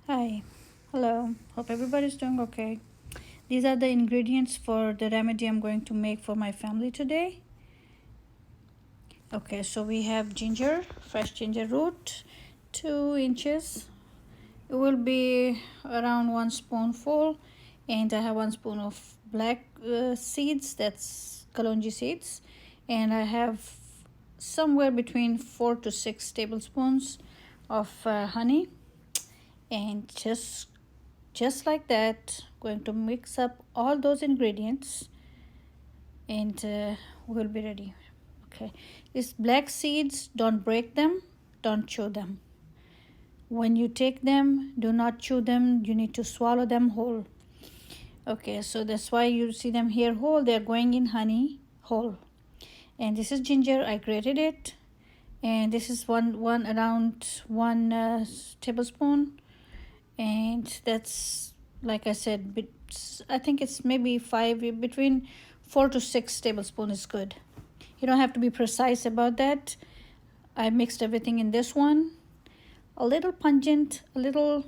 Hi, hello, hope everybody's doing okay. These are the ingredients for the remedy I'm going to make for my family today. Okay, so we have ginger, fresh ginger root, 2 inches. It will be around 1 spoonful, and I have 1 spoon of black seeds, that's kalonji seeds, and I have somewhere between 4 to 6 tablespoons of honey, and just like that, going to mix up all those ingredients, and we'll be ready. Okay, these black seeds, don't break them, don't chew them. When you take them, do not chew them, you need to swallow them whole. Okay, so that's why you see them here whole, they're going in honey whole. And this is ginger, I grated it, and this is around 1 tablespoon, and that's, like I said, I think it's maybe between 4 to 6 tablespoons is good. You don't have to be precise about that. I mixed everything in this one. A little pungent, a little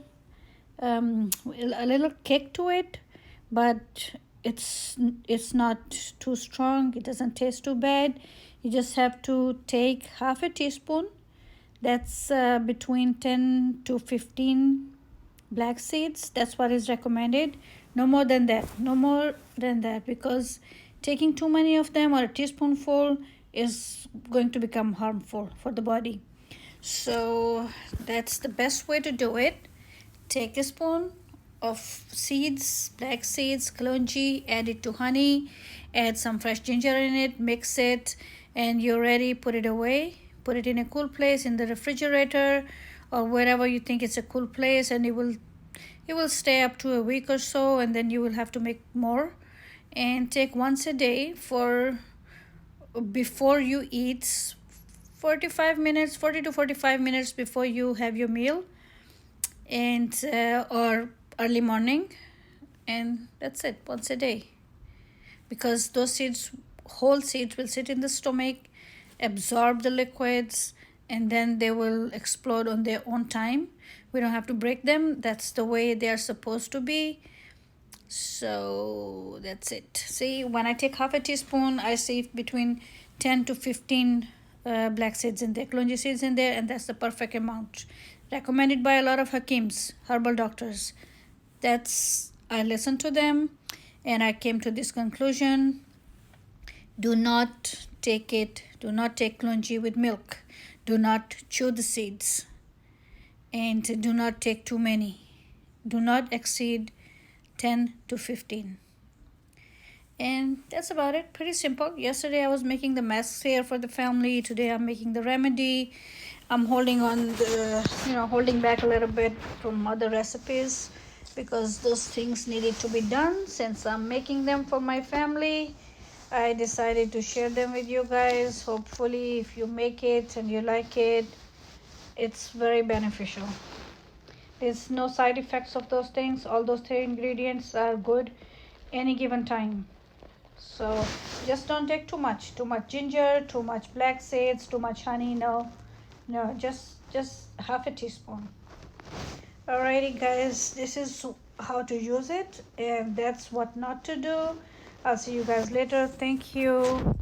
kick to it, but it's not too strong. It doesn't taste too bad. You just have to take half a teaspoon. That's between 10 to 15 black seeds. That's what is recommended. No more than that, because taking too many of them or a teaspoonful is going to become harmful for the body. So that's the best way to do it. Take a spoon of seeds, black seeds, kalonji, add it to honey, add some fresh ginger in it, mix it, and you're ready. Put it away. Put it in a cool place in the refrigerator or wherever you think it's a cool place, and it will stay up to a week or so, and then you will have to make more. And take once a day for before you eat, 40 to 45 minutes before you have your meal, and or early morning, and that's it, once a day. Because those seeds, whole seeds, will sit in the stomach, absorb the liquids, and then they will explode on their own time. We don't have to break them. That's the way they are supposed to be. So that's it. See, when I take half a teaspoon, I see between 10 to 15 black seeds in there, kalonji seeds in there, and that's the perfect amount. Recommended by a lot of hakeems, herbal doctors. I listened to them, and I came to this conclusion. Do not take kalonji with milk. Do not chew the seeds, and do not take too many. Do not exceed 10 to 15. And that's about it. Pretty simple. Yesterday I was making the masks here for the family. Today I'm making the remedy. I'm holding back a little bit from other recipes because those things needed to be done. Since I'm making them for my family, I decided to share them with you guys. Hopefully, if you make it and you like it, it's very beneficial. There's no side effects of those things. All those 3 ingredients are good any given time. So just don't take too much ginger, too much black seeds, too much honey. No, just half a teaspoon. Alrighty guys, this is how to use it, and that's what not to do. I'll see you guys later. Thank you.